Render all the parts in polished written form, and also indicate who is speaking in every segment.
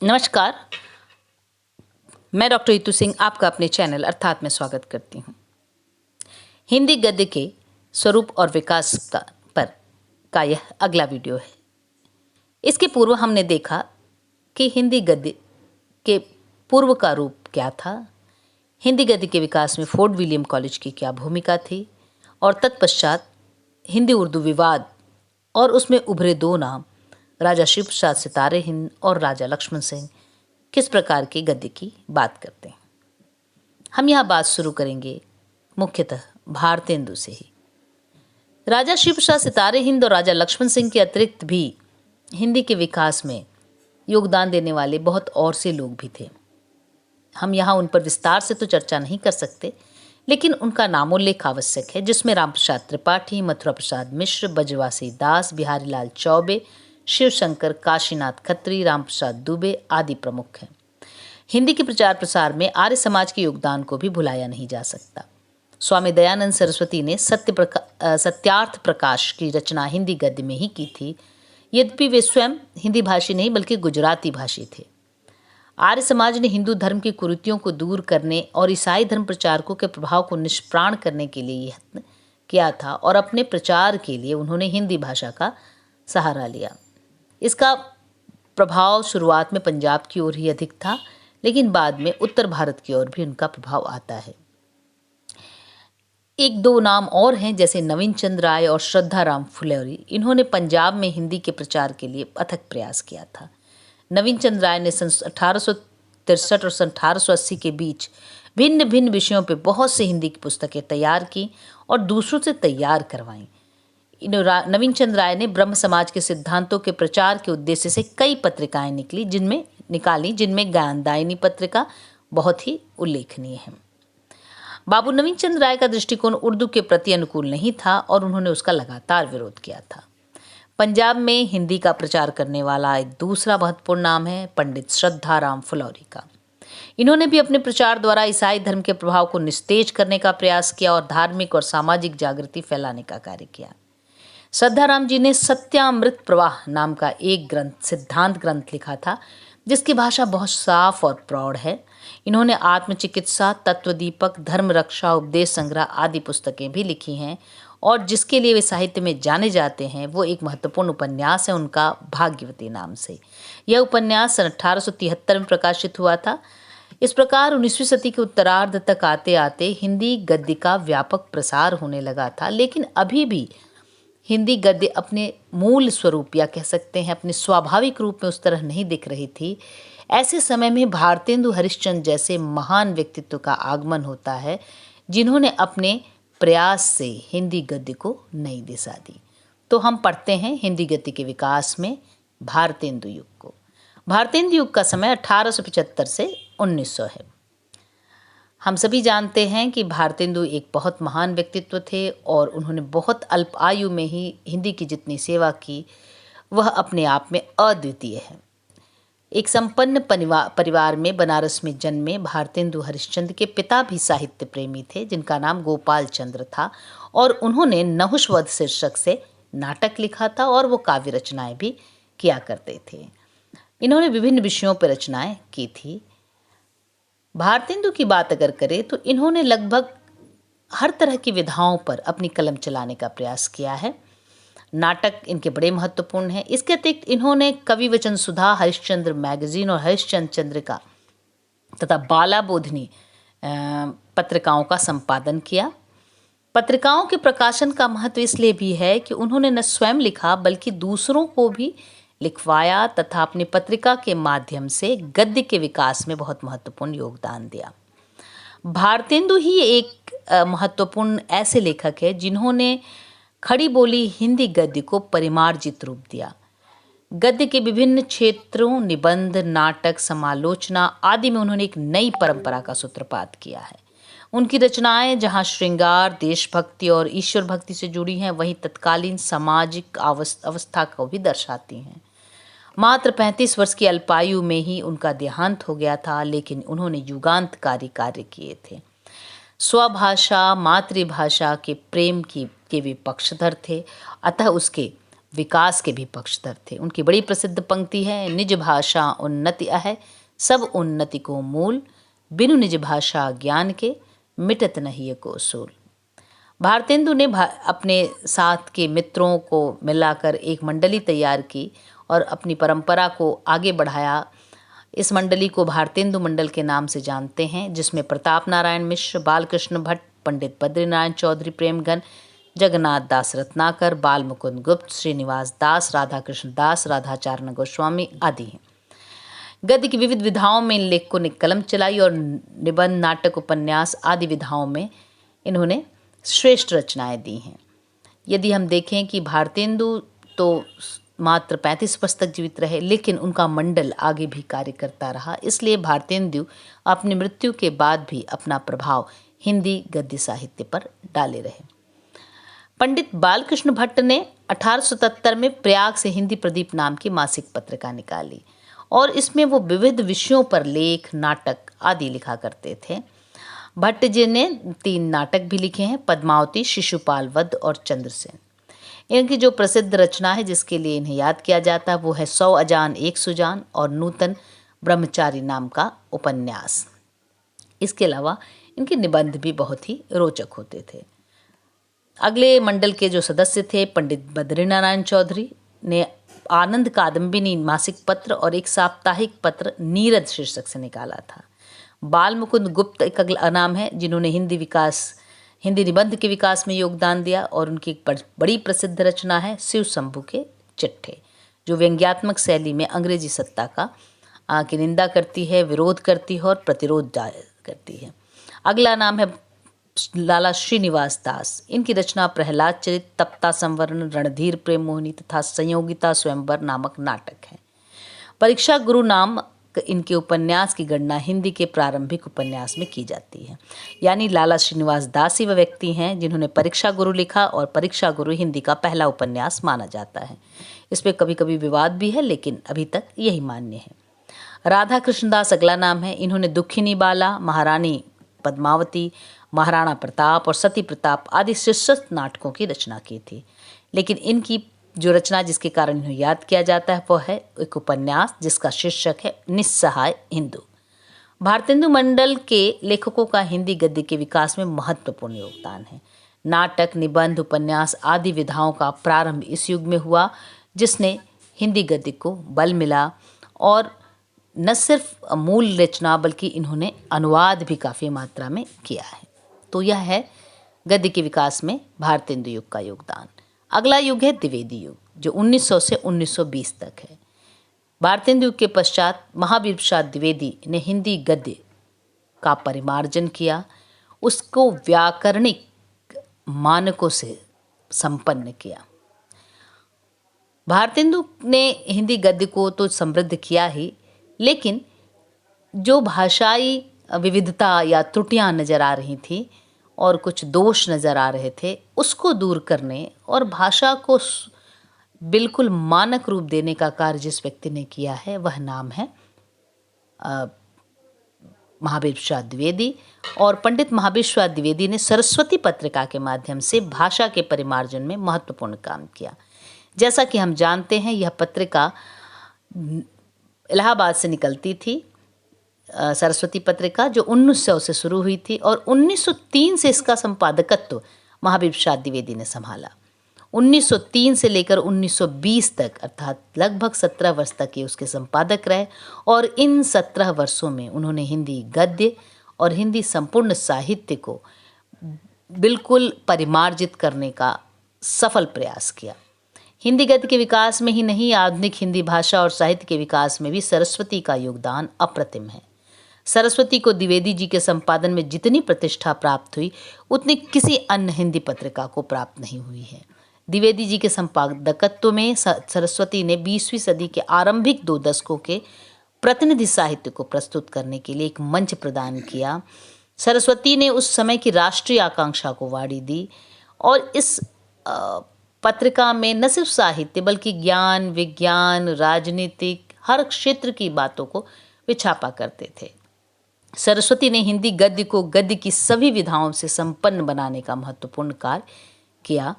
Speaker 1: नमस्कार। मैं डॉक्टर ऋतु सिंह आपका अपने चैनल अर्थात में स्वागत करती हूँ। हिंदी गद्य के स्वरूप और विकास का यह अगला वीडियो है। इसके पूर्व हमने देखा कि हिंदी गद्य के पूर्व का रूप क्या था, हिंदी गद्य के विकास में फोर्ट विलियम कॉलेज की क्या भूमिका थी और तत्पश्चात हिंदी उर्दू विवाद और उसमें उभरे दो नाम राजा शिव प्रसाद सितारे हिंद और राजा लक्ष्मण सिंह किस प्रकार के गद्य की बात करते हैं। हम यह बात शुरू करेंगे मुख्यतः भारतेंदु से ही। राजा शिव प्रसाद सितारे हिंद और राजा लक्ष्मण सिंह के अतिरिक्त भी हिंदी के विकास में योगदान देने वाले बहुत और से लोग भी थे। हम यहाँ उन पर विस्तार से तो चर्चा नहीं कर सकते, लेकिन उनका नामोल्लेख आवश्यक है, जिसमें राम प्रसाद त्रिपाठी, मथुरा प्रसाद मिश्र, बजवासी दास, बिहारी लाल चौबे, शिव शंकर, काशीनाथ खत्री, राम प्रसाद दुबे आदि प्रमुख हैं। हिंदी के प्रचार प्रसार में आर्य समाज के योगदान को भी भुलाया नहीं जा सकता। स्वामी दयानंद सरस्वती ने सत्यार्थ प्रकाश की रचना हिंदी गद्य में ही की थी, यद्यपि वे स्वयं हिंदी भाषी नहीं बल्कि गुजराती भाषी थे। आर्य समाज ने हिंदू धर्म की कुरीतियों को दूर करने और ईसाई धर्म प्रचारकों के प्रभाव को निष्प्राण करने के लिए यत्न किया था और अपने प्रचार के लिए उन्होंने हिंदी भाषा का सहारा लिया। इसका प्रभाव शुरुआत में पंजाब की ओर ही अधिक था, लेकिन बाद में उत्तर भारत की ओर भी उनका प्रभाव आता है। एक दो नाम और हैं, जैसे नवीन चंद्र राय और श्रद्धा राम फुलेरी। इन्होंने पंजाब में हिंदी के प्रचार के लिए अथक प्रयास किया था। नवीन चंद्र राय ने सन 1863 और सन 1880 के बीच भिन्न भिन्न विषयों पर बहुत सी हिंदी की पुस्तकें तैयार की और दूसरों से तैयार करवाईं। नवीन चंद्र राय ने ब्रह्म समाज के सिद्धांतों के प्रचार के उद्देश्य से कई पत्रिकाएं निकाली, जिनमें ज्ञानदायिनी पत्रिका बहुत ही उल्लेखनीय है। बाबू नवीन चंद्र राय का दृष्टिकोण उर्दू के प्रति अनुकूल नहीं था और उन्होंने उसका लगातार विरोध किया था। पंजाब में हिंदी का प्रचार करने वाला एक दूसरा महत्वपूर्ण नाम है पंडित श्रद्धा राम फुलेरी का। इन्होंने भी अपने प्रचार द्वारा ईसाई धर्म के प्रभाव को निस्तेज करने का प्रयास किया और धार्मिक और सामाजिक जागृति फैलाने का कार्य किया। श्रद्धाराम जी ने सत्यामृत प्रवाह नाम का एक सिद्धांत ग्रंथ लिखा था, जिसकी भाषा बहुत साफ और प्रौढ़ है। इन्होंने आत्मचिकित्सा, तत्वदीपक, धर्म रक्षा, उपदेश संग्रह आदि पुस्तकें भी लिखी हैं और जिसके लिए वे साहित्य में जाने जाते हैं वो एक महत्वपूर्ण उपन्यास है उनका, भाग्यवती नाम से। यह उपन्यास सन 1873 में प्रकाशित हुआ था। इस प्रकार 19वीं सदी के उत्तरार्ध तक आते आते हिंदी गद्य का व्यापक प्रसार होने लगा था, लेकिन अभी भी हिंदी गद्य अपने मूल स्वरूप या कह सकते हैं अपने स्वाभाविक रूप में उस तरह नहीं दिख रही थी। ऐसे समय में भारतेंदु हरिश्चंद्र जैसे महान व्यक्तित्व का आगमन होता है, जिन्होंने अपने प्रयास से हिंदी गद्य को नई दिशा दी। तो हम पढ़ते हैं हिंदी गद्य के विकास में भारतेंदु युग को। भारतेंदु युग का समय 1875 से 1900 है। हम सभी जानते हैं कि भारतेंदु एक बहुत महान व्यक्तित्व थे और उन्होंने बहुत अल्प आयु में ही हिंदी की जितनी सेवा की वह अपने आप में अद्वितीय है। एक संपन्न परिवार में बनारस में जन्मे भारतेंदु हरिश्चंद्र के पिता भी साहित्य प्रेमी थे, जिनका नाम गोपाल चंद्र था और उन्होंने नहुषवध शीर्षक से नाटक लिखा था और वो काव्य रचनाएं भी किया करते थे। इन्होंने विभिन्न विषयों पर रचनाएं की थी। भारतेंदु की बात अगर करें तो इन्होंने लगभग हर तरह की विधाओं पर अपनी कलम चलाने का प्रयास किया है। नाटक इनके बड़े महत्वपूर्ण हैं। इसके अतिरिक्त इन्होंने कवि वचन सुधा, हरिश्चंद्र मैगजीन और हरिश्चंद्र चंद्रिका तथा बाला बोधिनी पत्रिकाओं का संपादन किया। पत्रिकाओं के प्रकाशन का महत्व इसलिए भी है कि उन्होंने न स्वयं लिखा बल्कि दूसरों को भी लिखवाया तथा अपनी पत्रिका के माध्यम से गद्य के विकास में बहुत महत्वपूर्ण योगदान दिया। भारतेंदु ही एक महत्वपूर्ण ऐसे लेखक है जिन्होंने खड़ी बोली हिंदी गद्य को परिमार्जित रूप दिया। गद्य के विभिन्न क्षेत्रों, निबंध, नाटक, समालोचना आदि में उन्होंने एक नई परंपरा का सूत्रपात किया है। उनकी रचनाएं जहां श्रृंगार, देशभक्ति और ईश्वर भक्ति से जुड़ी हैं, वहीं तत्कालीन सामाजिक अवस्था को भी दर्शाती हैं। मात्र 35 वर्ष की अल्पायु में ही उनका देहांत हो गया था, लेकिन उन्होंने युगांतकारी कार्य किए थे। स्वभाषा, मातृभाषा के प्रेम के वे पक्षधर थे, अतः उसके विकास के भी पक्षधर थे। उनकी बड़ी प्रसिद्ध पंक्ति है, निज भाषा उन्नति अहै, सब उन्नति को मूल, बिनु निज भाषा ज्ञान के, मिटत नहीं को सूल। भारतेंदु ने अपने साथ के मित्रों को मिलाकर एक मंडली तैयार की और अपनी परंपरा को आगे बढ़ाया। इस मंडली को भारतेंदु मंडल के नाम से जानते हैं, जिसमें प्रताप नारायण मिश्र, बालकृष्ण भट्ट, पंडित बद्रीनारायण चौधरी प्रेमगन, जगन्नाथ दास रत्नाकर, बाल मुकुंद गुप्त, श्रीनिवास दास, राधा कृष्ण दास, राधाचारण गोस्वामी आदि हैं। गद्य की विविध विधाओं में इन लेखकों ने कलम चलाई और निबंध, नाटक, उपन्यास आदि विधाओं में इन्होंने श्रेष्ठ रचनाएं दी हैं। यदि हम देखें कि भारतेंदु तो मात्र 35 वर्ष तक जीवित रहे, लेकिन उनका मंडल आगे भी कार्य करता रहा। इसलिए भारतेंदु अपनी मृत्यु के बाद भी अपना प्रभाव हिंदी गद्य साहित्य पर डाले रहे। पंडित बालकृष्ण भट्ट ने 1877 में प्रयाग से हिंदी प्रदीप नाम की मासिक पत्रिका निकाली और इसमें वो विविध विषयों पर लेख, नाटक आदि लिखा करते थे। भट्ट जी ने 3 नाटक भी लिखे हैं, पद्मावती, शिशुपाल वध और चंद्रसेन। इनकी जो प्रसिद्ध रचना है जिसके लिए इन्हें याद किया जाता है वो है 100 अजान एक सुजान और नूतन ब्रह्मचारी नाम का उपन्यास। इसके अलावा इनके निबंध भी बहुत ही रोचक होते थे। अगले मंडल के जो सदस्य थे, पंडित बद्रीनारायण चौधरी ने आनंद कादम्बिनी मासिक पत्र और एक साप्ताहिक पत्र नीरद शीर्षक से निकाला था। बाल मुकुंद गुप्त एक अगला नाम है जिन्होंने हिंदी निबंध के विकास में योगदान दिया और उनकी एक बड़ी प्रसिद्ध रचना है शिव शंभू के चिट्ठे, जो व्यंग्यात्मक शैली में अंग्रेजी सत्ता की निंदा करती है, विरोध करती है और प्रतिरोध करती है। अगला नाम है लाला श्रीनिवास दास। इनकी रचना प्रहलाद चरित, तप्ता संवरण, रणधीर प्रेम मोहिनी तथा संयोगिता स्वयंवर नामक नाटक है। परीक्षा गुरु नाम इनके उपन्यास की गणना हिंदी के प्रारंभिक उपन्यास में की जाती है। यानी लाला श्रीनिवास दास ही वह व्यक्ति हैं जिन्होंने परीक्षा गुरु लिखा और परीक्षा गुरु हिंदी का पहला उपन्यास माना जाता है। इस पर कभी कभी विवाद भी है, लेकिन अभी तक यही मान्य है। राधा कृष्णदास अगला नाम है। इन्होंने दुखिनी बाला, महारानी पद्मावती, महाराणा प्रताप और सती प्रताप आदि शीर्षक नाटकों की रचना की थी, लेकिन इनकी जो रचना जिसके कारण इन्हें याद किया जाता है वह है एक उपन्यास जिसका शीर्षक है निस्सहाय हिंदू। भारतेंदु मंडल के लेखकों का हिंदी गद्य के विकास में महत्वपूर्ण योगदान है। नाटक, निबंध, उपन्यास आदि विधाओं का प्रारंभ इस युग में हुआ जिसने हिंदी गद्य को बल मिला और न सिर्फ मूल रचना बल्कि इन्होंने अनुवाद भी काफ़ी मात्रा में किया है। तो यह है गद्य के विकास में भारतेंदु युग का योगदान। अगला युग है द्विवेदी युग, जो 1900 से 1920 तक है। भारतेंदु युग के पश्चात महावीर प्रसाद द्विवेदी ने हिंदी गद्य का परिमार्जन किया, उसको व्याकरणिक मानकों से संपन्न किया। भारतेंदु ने हिंदी गद्य को तो समृद्ध किया ही, लेकिन जो भाषाई विविधता या त्रुटियां नज़र आ रही थी और कुछ दोष नज़र आ रहे थे, उसको दूर करने और भाषा को बिल्कुल मानक रूप देने का कार्य जिस व्यक्ति ने किया है वह नाम है महावीर प्रसाद द्विवेदी। और पंडित महावीर प्रसाद द्विवेदी ने सरस्वती पत्रिका के माध्यम से भाषा के परिमार्जन में महत्वपूर्ण काम किया। जैसा कि हम जानते हैं, यह पत्रिका इलाहाबाद से निकलती थी, सरस्वती पत्रिका, जो 1900 से शुरू हुई थी और 1903 से इसका संपादकत्व महावीर प्रसाद द्विवेदी ने संभाला। 1903 से लेकर 1920 तक अर्थात लगभग 17 वर्ष तक ये उसके संपादक रहे और इन 17 वर्षों में उन्होंने हिंदी गद्य और हिंदी संपूर्ण साहित्य को बिल्कुल परिमार्जित करने का सफल प्रयास किया। हिंदी गद्य के विकास में ही नहीं, आधुनिक हिंदी भाषा और साहित्य के विकास में भी सरस्वती का योगदान अप्रतिम है। सरस्वती को द्विवेदी जी के संपादन में जितनी प्रतिष्ठा प्राप्त हुई उतनी किसी अन्य हिंदी पत्रिका को प्राप्त नहीं हुई है। द्विवेदी जी के संपादकत्व में सरस्वती ने 20वीं सदी के आरंभिक 2 दशकों के प्रतिनिधि साहित्य को प्रस्तुत करने के लिए एक मंच प्रदान किया। सरस्वती ने उस समय की राष्ट्रीय आकांक्षा को वाणी दी और इस पत्रिका में न सिर्फ साहित्य बल्कि ज्ञान, विज्ञान, राजनीतिक हर क्षेत्र की बातों को वे छापा करते थे। सरस्वती ने हिंदी गद्य को गद्य की सभी विधाओं से संपन्न बनाने का महत्वपूर्ण कार्य किया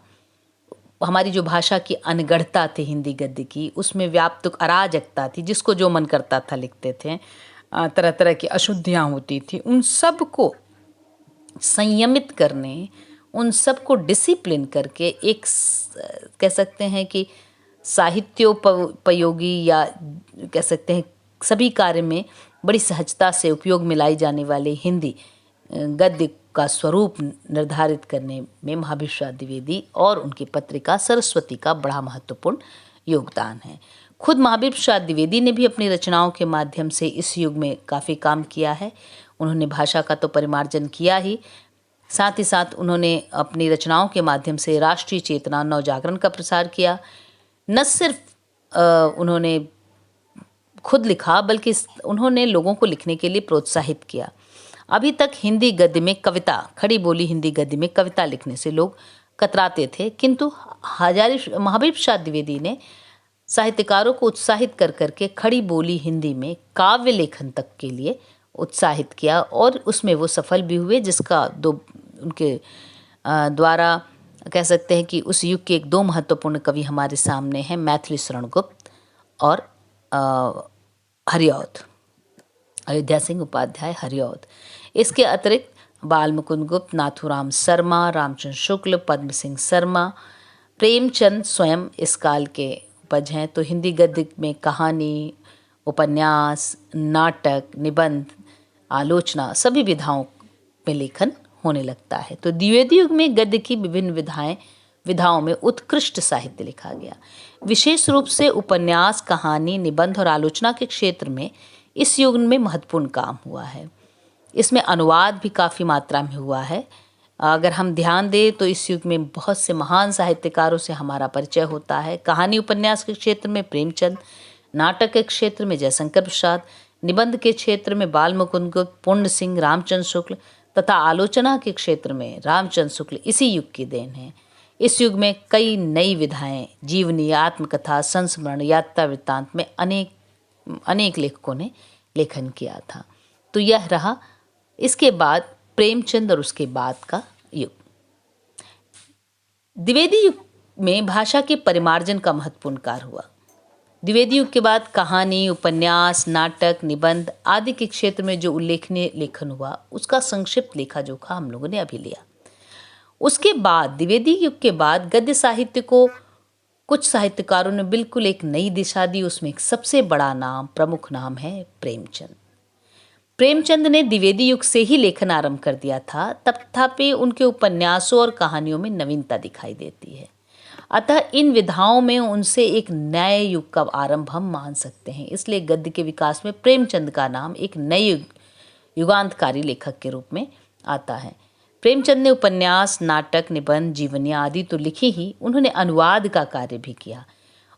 Speaker 1: हमारी जो भाषा की अनगढ़ता थी हिंदी गद्य की, उसमें व्याप्त अराजकता थी, जिसको जो मन करता था लिखते थे, तरह तरह की अशुद्धियाँ होती थी, उन सब को संयमित करने, उन सब को डिसिप्लिन करके एक कह सकते हैं कि साहित्योपयोगी या कह सकते हैं सभी कार्य में बड़ी सहजता से उपयोग में लाई जाने वाले हिंदी गद्य का स्वरूप निर्धारित करने में महाबीर प्रसाद द्विवेदी और उनकी पत्रिका सरस्वती का बड़ा महत्वपूर्ण योगदान है। खुद महाबीर प्रसाद द्विवेदी ने भी अपनी रचनाओं के माध्यम से इस युग में काफ़ी काम किया है। उन्होंने भाषा का तो परिमार्जन किया ही, साथ ही साथ उन्होंने अपनी रचनाओं के माध्यम से राष्ट्रीय चेतना, नवजागरण का प्रसार किया। न सिर्फ उन्होंने खुद लिखा, बल्कि उन्होंने लोगों को लिखने के लिए प्रोत्साहित किया। अभी तक हिंदी गद्य में कविता, खड़ी बोली हिंदी गद्य में कविता लिखने से लोग कतराते थे, किंतु महाबीर प्रसाद द्विवेदी ने साहित्यकारों को उत्साहित कर करके खड़ी बोली हिंदी में काव्य लेखन तक के लिए उत्साहित किया और उसमें वो सफल भी हुए, जिसका उनके द्वारा कह सकते हैं कि उस युग के एक दो महत्वपूर्ण कवि हमारे सामने हैं, मैथिली शरण गुप्त और हरिऔध, अयोध्या सिंह उपाध्याय हरिऔध। इसके अतिरिक्त बाल मुकुंद गुप्त, नाथूराम शर्मा, रामचंद्र शुक्ल, पद्म सिंह शर्मा, प्रेमचंद स्वयं इस काल के उपज हैं। तो हिंदी गद्य में कहानी, उपन्यास, नाटक, निबंध, आलोचना सभी विधाओं में लेखन होने लगता है। तो द्विवेदी युग में गद्य की विभिन्न विधाओं में उत्कृष्ट साहित्य लिखा गया। विशेष रूप से उपन्यास, कहानी, निबंध और आलोचना के क्षेत्र में इस युग में महत्वपूर्ण काम हुआ है। इसमें अनुवाद भी काफ़ी मात्रा में हुआ है। अगर हम ध्यान दें तो इस युग में बहुत से महान साहित्यकारों से हमारा परिचय होता है। कहानी उपन्यास के क्षेत्र में प्रेमचंद, नाटक के क्षेत्र में जयशंकर प्रसाद, निबंध के क्षेत्र में बाल मुकुंद गुप्त, पूर्ण सिंह, रामचंद्र शुक्ल तथा आलोचना के क्षेत्र में रामचंद्र शुक्ल इसी युग की देन है। इस युग में कई नई विधाएं, जीवनी, आत्मकथा, संस्मरण, यात्रा वृत्तांत में अनेक लेखकों ने लेखन किया था। तो यह रहा इसके बाद प्रेमचंद और उसके बाद का युग। द्विवेदी युग में भाषा के परिमार्जन का महत्वपूर्ण कार्य हुआ। द्विवेदी युग के बाद कहानी, उपन्यास, नाटक, निबंध आदि के क्षेत्र में जो उल्लेखनीय लेखन हुआ, उसका संक्षिप्त लेखा जोखा हम लोगों ने अभी लिया। उसके बाद द्विवेदी युग के बाद गद्य साहित्य को कुछ साहित्यकारों ने बिल्कुल एक नई दिशा दी। उसमें एक सबसे बड़ा नाम, प्रमुख नाम है प्रेमचंद। प्रेमचंद ने द्विवेदी युग से ही लेखन आरंभ कर दिया था, तथापि उनके उपन्यासों और कहानियों में नवीनता दिखाई देती है। अतः इन विधाओं में उनसे एक नए युग का आरंभ हम मान सकते हैं। इसलिए गद्य के विकास में प्रेमचंद का नाम एक नए युगांतकारी लेखक के रूप में आता है। प्रेमचंद ने उपन्यास, नाटक, निबंध, जीवनियाँ आदि तो लिखी ही, उन्होंने अनुवाद का कार्य भी किया।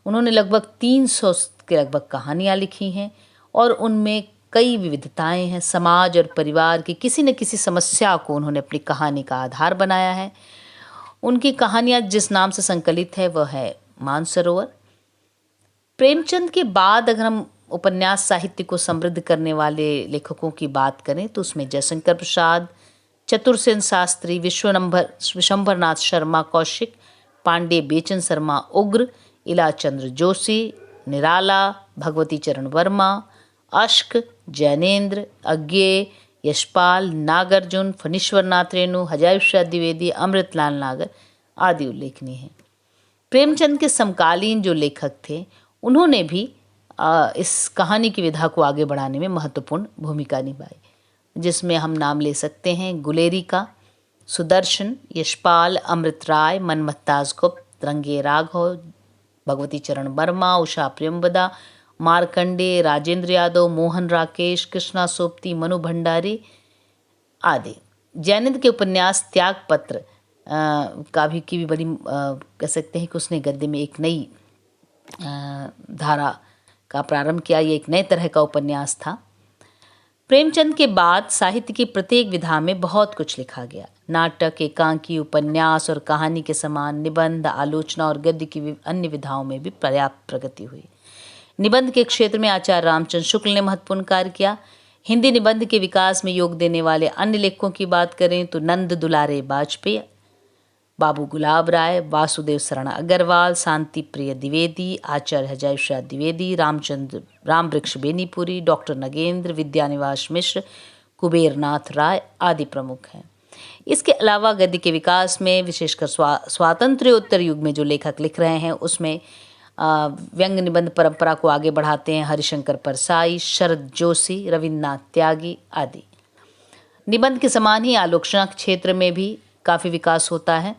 Speaker 1: उन्होंने लगभग 300 के लगभग कहानियाँ लिखी हैं और उनमें कई विविधताएं हैं। समाज और परिवार की किसी न किसी समस्या को उन्होंने अपनी कहानी का आधार बनाया है। उनकी कहानियाँ जिस नाम से संकलित है वह है मानसरोवर। प्रेमचंद के बाद अगर हम उपन्यास साहित्य को समृद्ध करने वाले लेखकों की बात करें तो उसमें जयशंकर प्रसाद, चतुरसेन शास्त्री, विश्वंभरनाथ शर्मा कौशिक, पांडे बेचन शर्मा उग्र, इलाचंद्र जोशी, निराला, भगवती चरण वर्मा, अश्क, जैनेन्द्र, अज्ञेय, यशपाल, नागार्जुन, फणीश्वरनाथ रेणु, हजारी प्रसाद द्विवेदी, अमृतलाल नागर आदि उल्लेखनीय हैं। प्रेमचंद के समकालीन जो लेखक थे उन्होंने भी इस कहानी की विधा को आगे बढ़ाने में महत्वपूर्ण भूमिका निभाई, जिसमें हम नाम ले सकते हैं गुलेरी का, सुदर्शन, यशपाल, अमृत राय, मनमथदास गुप्त, रंगे राघव, भगवती चरण वर्मा, उषा प्रियंवदा, मार्कंडे, राजेंद्र यादव, मोहन राकेश, कृष्णा सोपती, मनु भंडारी आदि। जैनेन्द्र के उपन्यास त्यागपत्र की भी बड़ी कह सकते हैं कि उसने गद्य में एक नई धारा का प्रारंभ किया। ये एक नए तरह का उपन्यास था। प्रेमचंद के बाद साहित्य की प्रत्येक विधा में बहुत कुछ लिखा गया। नाटक, एकांकी, उपन्यास और कहानी के समान निबंध, आलोचना और गद्य की अन्य विधाओं में भी पर्याप्त प्रगति हुई। निबंध के क्षेत्र में आचार्य रामचंद्र शुक्ल ने महत्वपूर्ण कार्य किया। हिंदी निबंध के विकास में योग देने वाले अन्य लेखकों की बात करें तो नंद दुलारे वाजपेयी, बाबू गुलाब राय, वासुदेव शरण अग्रवाल, शांति प्रिय द्विवेदी, आचार्य हजारी प्रसाद द्विवेदी, राम वृक्ष बेनीपुरी, डॉक्टर नगेंद्र, विद्यानिवास मिश्र, कुबेरनाथ राय आदि प्रमुख हैं। इसके अलावा गद्य के विकास में विशेषकर स्वातंत्र्योत्तर युग में जो लेखक लिख रहे हैं उसमें व्यंग्य निबंध परंपरा को आगे बढ़ाते हैं हरिशंकर परसाई, शरद जोशी, रविन्द्रनाथ त्यागी आदि। निबंध के समान ही आलोचना क्षेत्र में भी काफ़ी विकास होता है।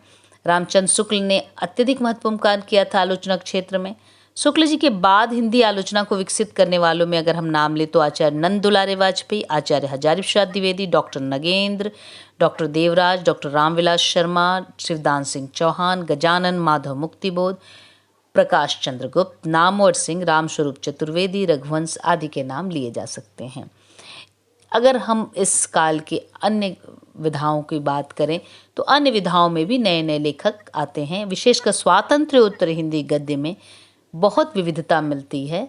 Speaker 1: रामचंद्र शुक्ल ने अत्यधिक महत्वपूर्ण कार्य किया था आलोचना क्षेत्र में। शुक्ल जी के बाद हिंदी आलोचना को विकसित करने वालों में अगर हम नाम लें तो Acharya Nand Dulare Vajpayee, Acharya Hazari Prasad Dwivedi, doctor Nagendra, doctor Devraj, doctor Ramvilas Sharma, Shivdan Singh Chauhan, Gajanan Madhav Muktibodh, Prakash Chandra Gupt, Namvar Singh, Ramswaroop Chaturvedi, Raghuvansh आदि के नाम लिए जा सकते हैं। अगर हम इस काल के अन्य विधाओं की बात करें तो अन्य विधाओं में भी नए नए लेखक आते हैं। विशेषकर स्वातंत्र्योत्तर हिंदी गद्य में बहुत विविधता मिलती है।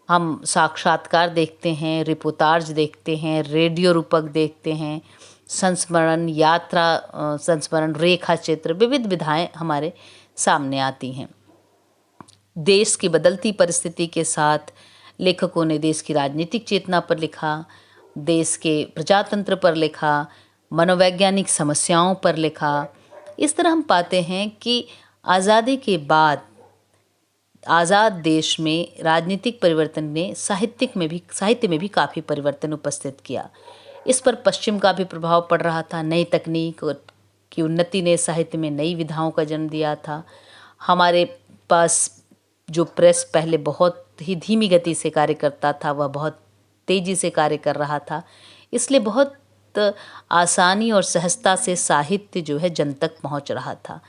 Speaker 1: हम साक्षात्कार देखते हैं, रिपोर्टाज देखते हैं, रेडियो रूपक देखते हैं, संस्मरण, यात्रा संस्मरण, रेखा चित्र, विविध विधाएं हमारे सामने आती हैं। देश की बदलती परिस्थिति के साथ लेखकों ने देश की राजनीतिक चेतना पर लिखा, देश के प्रजातंत्र पर लिखा, मनोवैज्ञानिक समस्याओं पर लिखा। इस तरह हम पाते हैं कि आज़ादी के बाद आज़ाद देश में राजनीतिक परिवर्तन ने साहित्य में भी काफ़ी परिवर्तन उपस्थित किया। इस पर पश्चिम का भी प्रभाव पड़ रहा था। नई तकनीक की उन्नति ने साहित्य में नई विधाओं का जन्म दिया था। हमारे पास जो प्रेस पहले बहुत ही धीमी गति से कार्य करता था वह बहुत तेज़ी से कार्य कर रहा था। इसलिए बहुत आसानी और सहजता से साहित्य जो है जन तक पहुंच रहा था।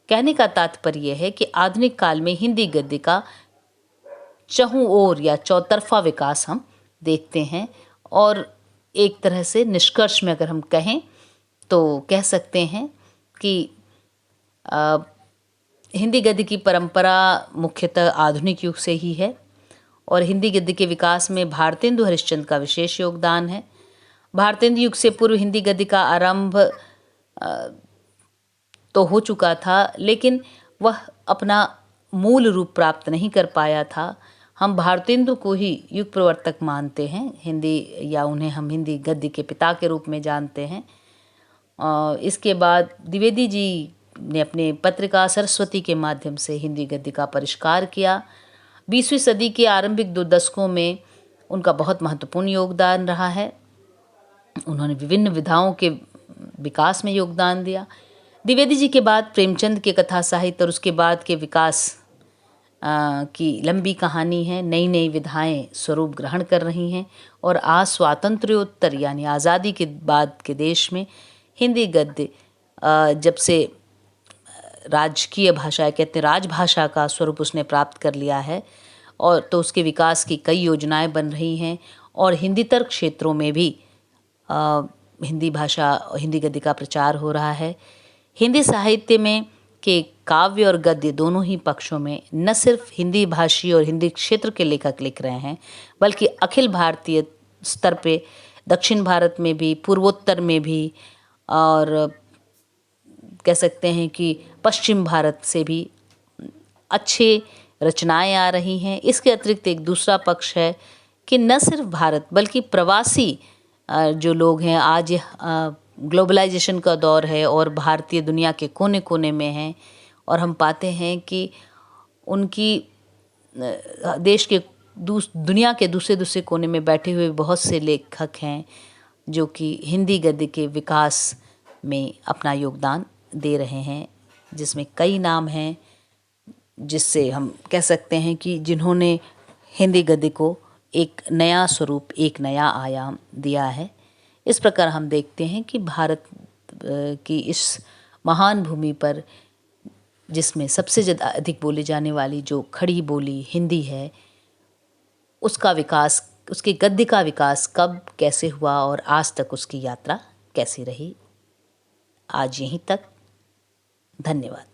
Speaker 1: कहने का तात्पर्य यह है कि आधुनिक काल में हिंदी गद्य का चहुं ओर या चौतरफा विकास हम देखते हैं। और एक तरह से निष्कर्ष में अगर हम कहें तो कह सकते हैं कि हिंदी गद्य की परंपरा मुख्यतः आधुनिक युग से ही है और हिंदी गद्य के विकास में भारतेंदु हरिश्चंद्र का विशेष योगदान है। भारतेंदु युग से पूर्व हिंदी गद्य का आरंभ तो हो चुका था, लेकिन वह अपना मूल रूप प्राप्त नहीं कर पाया था। हम भारतेंदु को ही युग प्रवर्तक मानते हैं हिंदी, या उन्हें हम हिंदी गद्य के पिता के रूप में जानते हैं। इसके बाद द्विवेदी जी ने अपने पत्रिका सरस्वती के माध्यम से हिंदी गद्य का परिष्कार किया। 20वीं सदी के आरंभिक 2 दशकों में उनका बहुत महत्वपूर्ण योगदान रहा है। उन्होंने विभिन्न विधाओं के विकास में योगदान दिया। द्विवेदी जी के बाद प्रेमचंद के कथा साहित्य और उसके बाद के विकास की लंबी कहानी है। नई नई विधाएं स्वरूप ग्रहण कर रही हैं और आज स्वातंत्र्योत्तर यानी आज़ादी के बाद के देश में हिंदी गद्य जब से राजकीय भाषा कहते हैं राजभाषा का स्वरूप उसने प्राप्त कर लिया है और तो उसके विकास की कई योजनाएं बन रही हैं और हिंदीतर क्षेत्रों में भी हिंदी भाषा और हिंदी गद्य का प्रचार हो रहा है। हिंदी साहित्य में के काव्य और गद्य दोनों ही पक्षों में न सिर्फ हिंदी भाषी और हिंदी क्षेत्र के लेखक लिख रहे हैं, बल्कि अखिल भारतीय स्तर पे दक्षिण भारत में भी, पूर्वोत्तर में भी और कह सकते हैं कि पश्चिम भारत से भी अच्छे रचनाएं आ रही हैं। इसके अतिरिक्त एक दूसरा पक्ष है कि न सिर्फ भारत बल्कि प्रवासी जो लोग हैं, आज ग्लोबलाइजेशन का दौर है और भारतीय दुनिया के कोने कोने में हैं और हम पाते हैं कि उनकी देश के दुनिया के दूसरे कोने में बैठे हुए बहुत से लेखक हैं जो कि हिंदी गद्य के विकास में अपना योगदान दे रहे हैं, जिसमें कई नाम हैं जिससे हम कह सकते हैं कि जिन्होंने हिंदी गद्य को एक नया स्वरूप, एक नया आयाम दिया है। इस प्रकार हम देखते हैं कि भारत की इस महान भूमि पर जिसमें सबसे ज़्यादा अधिक बोली जाने वाली जो खड़ी बोली हिंदी है, उसका विकास, उसके गद्य का विकास कब कैसे हुआ और आज तक उसकी यात्रा कैसी रही। आज यहीं तक, धन्यवाद।